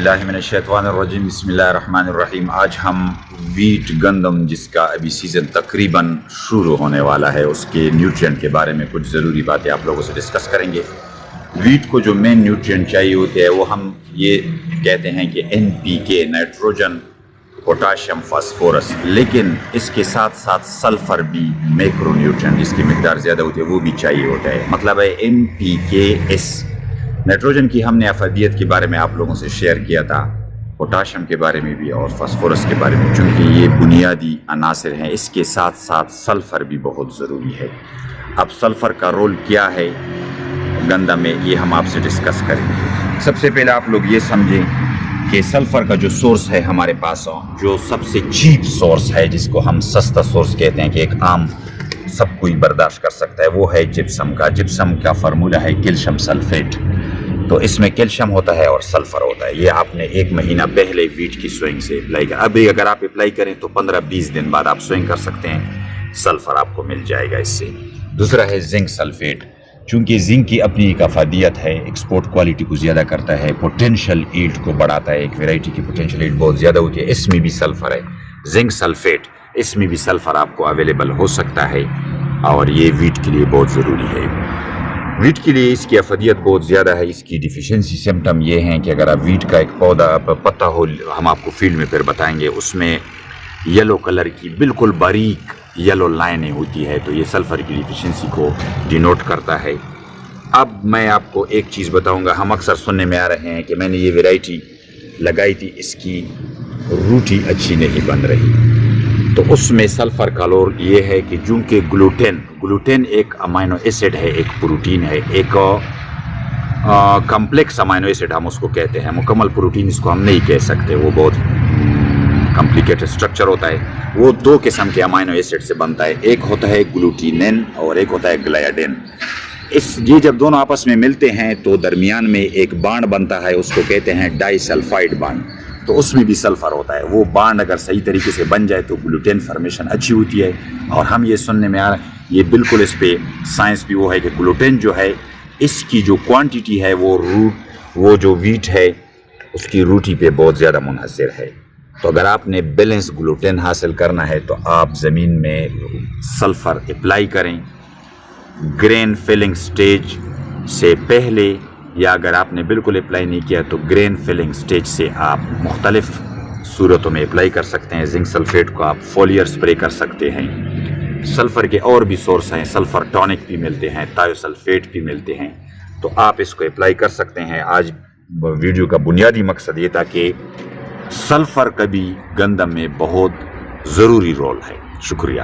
باللہ من الشیطان الرجیم بسم اللہ الرحمن الرحیم۔ آج ہم ویٹ گندم جس کا ابھی سیزن تقریباً شروع ہونے والا ہے اس کے نیوٹرینٹ کے بارے میں کچھ ضروری باتیں آپ لوگوں سے ڈسکس کریں گے۔ ویٹ کو جو مین نیوٹرینٹ چاہیے ہوتے ہیں وہ ہم یہ کہتے ہیں کہ NPK نائٹروجن، پوٹاشیم، فاسفورس، لیکن اس کے ساتھ ساتھ سلفر بھی میکرو نیوٹرینٹ جس کی مقدار زیادہ ہوتی ہے وہ بھی چاہیے ہوتا ہے۔ مطلب ہے NPKS۔ نائٹروجن کی ہم نے افادیت کے بارے میں آپ لوگوں سے شیئر کیا تھا، پوٹاشیم کے بارے میں بھی اور فاسفورس کے بارے میں، چونکہ یہ بنیادی عناصر ہیں۔ اس کے ساتھ ساتھ سلفر بھی بہت ضروری ہے۔ اب سلفر کا رول کیا ہے گندم میں یہ ہم آپ سے ڈسکس کریں گے۔ سب سے پہلے آپ لوگ یہ سمجھیں کہ سلفر کا جو سورس ہے ہمارے پاس، جو سب سے چیپ سورس ہے جس کو ہم سستا سورس کہتے ہیں کہ ایک عام سب کوئی برداشت کر سکتا ہے، وہ ہے جپسم کا۔ جپسم کا فارمولہ ہے کیلشیم سلفیٹ۔ تو اس میں کیلشیم ہوتا ہے اور سلفر ہوتا ہے۔ یہ آپ نے 1 مہینہ پہلے ویٹ کی سوئنگ سے اپلائی کر، ابھی اگر آپ اپلائی کریں تو 15-20 دن بعد آپ سوئنگ کر سکتے ہیں، سلفر آپ کو مل جائے گا اس سے۔ دوسرا ہے زنک سلفیٹ۔ چونکہ زنک کی اپنی ایک افادیت ہے، ایکسپورٹ کوالٹی کو زیادہ کرتا ہے، پوٹینشیل ایلڈ کو بڑھاتا ہے، ایک ویرائٹی کی پوٹینشیل ایلڈ بہت زیادہ ہوتی ہے، اس میں بھی سلفر ہے، زنک سلفیٹ، اس میں بھی سلفر آپ کو اویلیبل ہو سکتا ہے اور یہ ویٹ کے لیے بہت ضروری ہے۔ ویٹ کے لیے اس کی افادیت بہت زیادہ ہے۔ اس کی ڈیفیشنسی سمٹم یہ ہیں کہ اگر آپ ویٹ کا ایک پودا پتا ہو، ہم آپ کو فیلڈ میں پھر بتائیں گے، اس میں یلو کلر کی بالکل باریک یلو لائنیں ہوتی ہے تو یہ سلفر کی ڈیفیشنسی کو ڈینوٹ کرتا ہے۔ اب میں آپ کو ایک چیز بتاؤں گا، ہم اکثر سننے میں آ رہے ہیں کہ میں نے یہ ویرائٹی لگائی تھی، اس کی روٹی اچھی نہیں بن رہی، تو اس میں سلفر کا رول یہ ہے کہ چونکہ گلوٹین ایک امائنو ایسڈ ہے، ایک پروٹین ہے، ایک کمپلیکس امائنو ایسڈ ہم اس کو کہتے ہیں، مکمل پروٹین اس کو ہم نہیں کہہ سکتے، وہ بہت کمپلیکیٹڈ اسٹرکچر ہوتا ہے۔ وہ 2 قسم کے امائنو ایسڈ سے بنتا ہے، ایک ہوتا ہے گلوٹینین اور ایک ہوتا ہے گلائیڈین۔ یہ جب دونوں آپس میں ملتے ہیں تو درمیان میں ایک بانڈ بنتا ہے، اس کو کہتے ہیں ڈائی سلفائڈ بانڈ، تو اس میں بھی سلفر ہوتا ہے۔ وہ بانڈ اگر صحیح طریقے سے بن جائے تو گلوٹین فارمیشن اچھی ہوتی ہے، اور ہم یہ سننے میں آ رہا ہے، یہ بالکل اس پہ سائنس بھی وہ ہے کہ گلوٹین جو ہے اس کی جو کوانٹیٹی ہے وہ جو ویٹ ہے اس کی روٹی پہ بہت زیادہ منحصر ہے۔ تو اگر آپ نے بیلنس گلوٹین حاصل کرنا ہے تو آپ زمین میں سلفر اپلائی کریں گرین فلنگ سٹیج سے پہلے، یا اگر آپ نے بالکل اپلائی نہیں کیا تو گرین فلنگ سٹیج سے آپ مختلف صورتوں میں اپلائی کر سکتے ہیں۔ زنک سلفیٹ کو آپ فولیئر سپرے کر سکتے ہیں۔ سلفر کے اور بھی سورس ہیں، سلفر ٹونک بھی ملتے ہیں، تایو سلفیٹ بھی ملتے ہیں، تو آپ اس کو اپلائی کر سکتے ہیں۔ آج ویڈیو کا بنیادی مقصد یہ تھا کہ سلفر کا بھی گندم میں بہت ضروری رول ہے۔ شکریہ۔